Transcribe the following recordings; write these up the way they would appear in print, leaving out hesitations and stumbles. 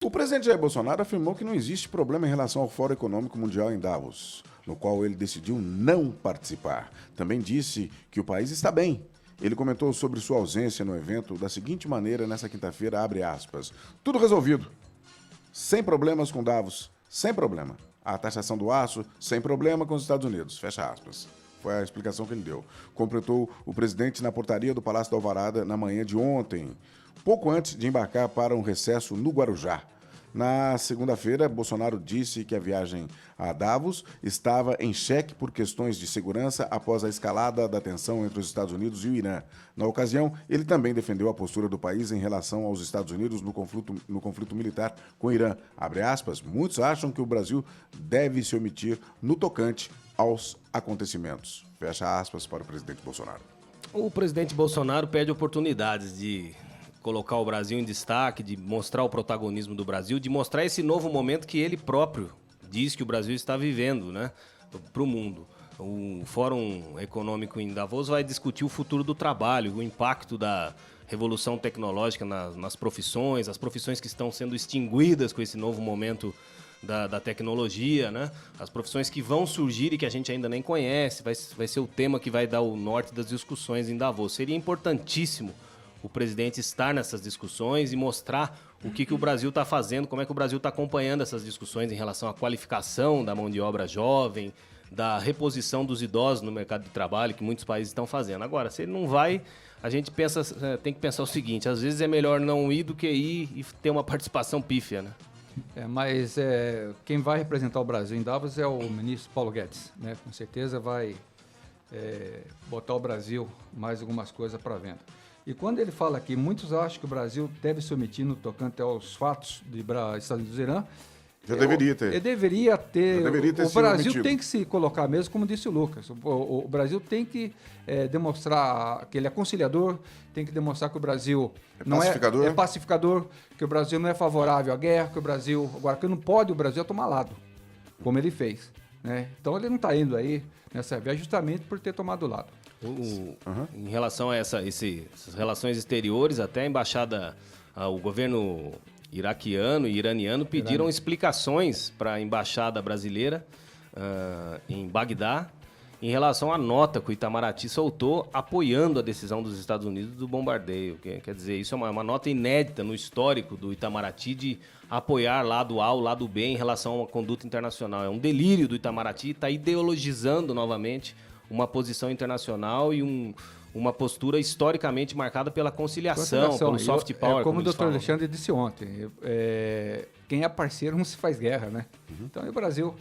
O presidente Jair Bolsonaro afirmou que não existe problema em relação ao Fórum Econômico Mundial em Davos, no qual ele decidiu não participar. Também disse que o país está bem. Ele comentou sobre sua ausência no evento da seguinte maneira nessa quinta-feira, abre aspas, tudo resolvido, sem problemas com Davos, sem problema. A taxação do aço, sem problema com os Estados Unidos, fecha aspas. Foi a explicação que ele deu. Completou o presidente na portaria do Palácio da Alvorada na manhã de ontem, pouco antes de embarcar para um recesso no Guarujá. Na segunda-feira, Bolsonaro disse que a viagem a Davos estava em xeque por questões de segurança após a escalada da tensão entre os Estados Unidos e o Irã. Na ocasião, ele também defendeu a postura do país em relação aos Estados Unidos no conflito militar com o Irã. Abre aspas, muitos acham que o Brasil deve se omitir no tocante aos acontecimentos. Fecha aspas para o presidente Bolsonaro. O presidente Bolsonaro perde oportunidades de colocar o Brasil em destaque, de mostrar o protagonismo do Brasil, de mostrar esse novo momento que ele próprio diz que o Brasil está vivendo, né, para o mundo. O Fórum Econômico em Davos vai discutir o futuro do trabalho, o impacto da revolução tecnológica nas profissões, as profissões que estão sendo extinguidas com esse novo momento da tecnologia, né? As profissões que vão surgir e que a gente ainda nem conhece, vai ser o tema que vai dar o norte das discussões em Davos. Seria importantíssimo o presidente estar nessas discussões e mostrar o que o Brasil está fazendo, como é que o Brasil está acompanhando essas discussões em relação à qualificação da mão de obra jovem, da reposição dos idosos no mercado de trabalho, que muitos países estão fazendo. Agora, se ele não vai, a gente tem que pensar o seguinte, às vezes é melhor não ir do que ir e ter uma participação pífia, né? Mas quem vai representar o Brasil em Davos é o ministro Paulo Guedes, né? Com certeza vai botar o Brasil mais algumas coisas para venda. E quando ele fala aqui, muitos acham que o Brasil deve se omitir no tocante aos fatos de Estados Unidos e Irã. Já deveria ter. Ele deveria ter. O Brasil omitido. tem que se colocar mesmo, como disse o Lucas. O Brasil tem que demonstrar que ele é conciliador, tem que demonstrar que o Brasil é pacificador, que o Brasil não é favorável à guerra, que o Brasil. Agora, que não pode o Brasil é tomar lado, como ele fez. Né? Então ele não está indo aí nessa viagem justamente por ter tomado lado. Em relação a essas relações exteriores, até a embaixada, o governo iraquiano e iraniano pediram explicações para a embaixada brasileira em Bagdá em relação à nota que o Itamaraty soltou apoiando a decisão dos Estados Unidos do bombardeio. Quer dizer, isso é uma nota inédita no histórico do Itamaraty de apoiar lado A ou lado B em relação a uma conduta internacional. É um delírio do Itamaraty, está ideologizando novamente uma posição internacional e uma postura historicamente marcada pela conciliação, pelo soft power. Como o doutor Alexandre disse ontem, quem é parceiro não se faz guerra, né? Então, o Brasil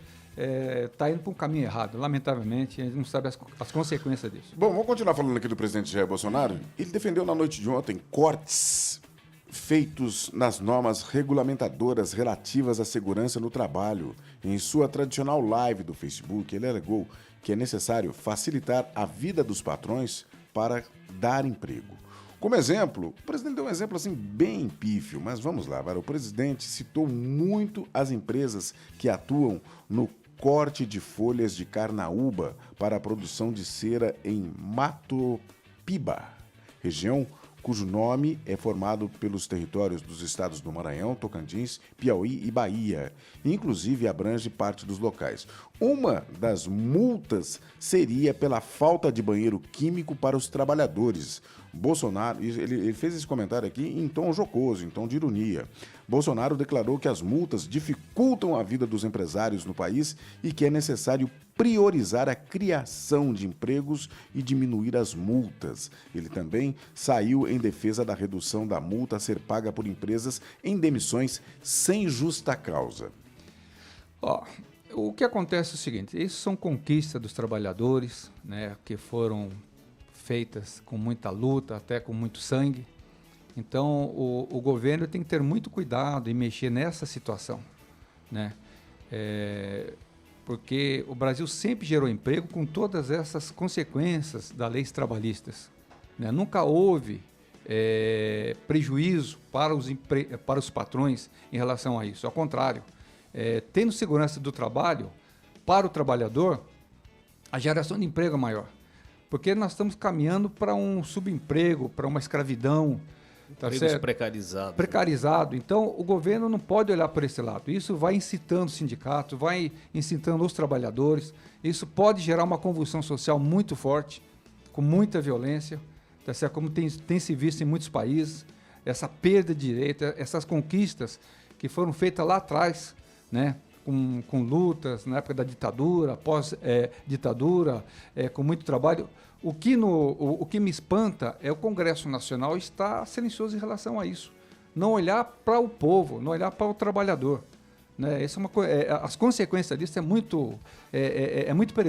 está indo para um caminho errado, lamentavelmente, a gente não sabe as consequências disso. Bom, vamos continuar falando aqui do presidente Jair Bolsonaro. Ele defendeu na noite de ontem cortes feitos nas normas regulamentadoras relativas à segurança no trabalho. Em sua tradicional live do Facebook, ele alegou que é necessário facilitar a vida dos patrões para dar emprego. Como exemplo, o presidente deu um exemplo assim bem pífio, mas vamos lá, o presidente citou muito as empresas que atuam no corte de folhas de carnaúba para a produção de cera em Matopiba, região cujo nome é formado pelos territórios dos estados do Maranhão, Tocantins, Piauí e Bahia. Inclusive abrange parte dos locais. Uma das multas seria pela falta de banheiro químico para os trabalhadores. Bolsonaro, ele fez esse comentário aqui em tom jocoso, em tom de ironia. Bolsonaro declarou que as multas dificultam a vida dos empresários no país e que é necessário priorizar a criação de empregos e diminuir as multas. Ele também saiu em defesa da redução da multa a ser paga por empresas em demissões sem justa causa. O que acontece é o seguinte, isso são conquistas dos trabalhadores, né, que foram feitas com muita luta, até com muito sangue. Então, o governo tem que ter muito cuidado em mexer nessa situação, né? Porque o Brasil sempre gerou emprego com todas essas consequências das leis trabalhistas, né? Nunca houve prejuízo para os patrões em relação a isso. Ao contrário, tendo segurança do trabalho, para o trabalhador, a geração de emprego é maior. Porque nós estamos caminhando para um subemprego, para uma escravidão, Tá Empregos certo? precarizados. Precarizado. Então, o governo não pode olhar por esse lado. Isso vai incitando o sindicato, vai incitando os trabalhadores. Isso pode gerar uma convulsão social muito forte, com muita violência, tá certo? Como tem se visto em muitos países, essa perda de direito, essas conquistas que foram feitas lá atrás, né? Com lutas na época da ditadura, pós-ditadura, com muito trabalho. O que me espanta é o Congresso Nacional estar silencioso em relação a isso. Não olhar para o povo, não olhar para o trabalhador. Né? As consequências disso é muito perigoso.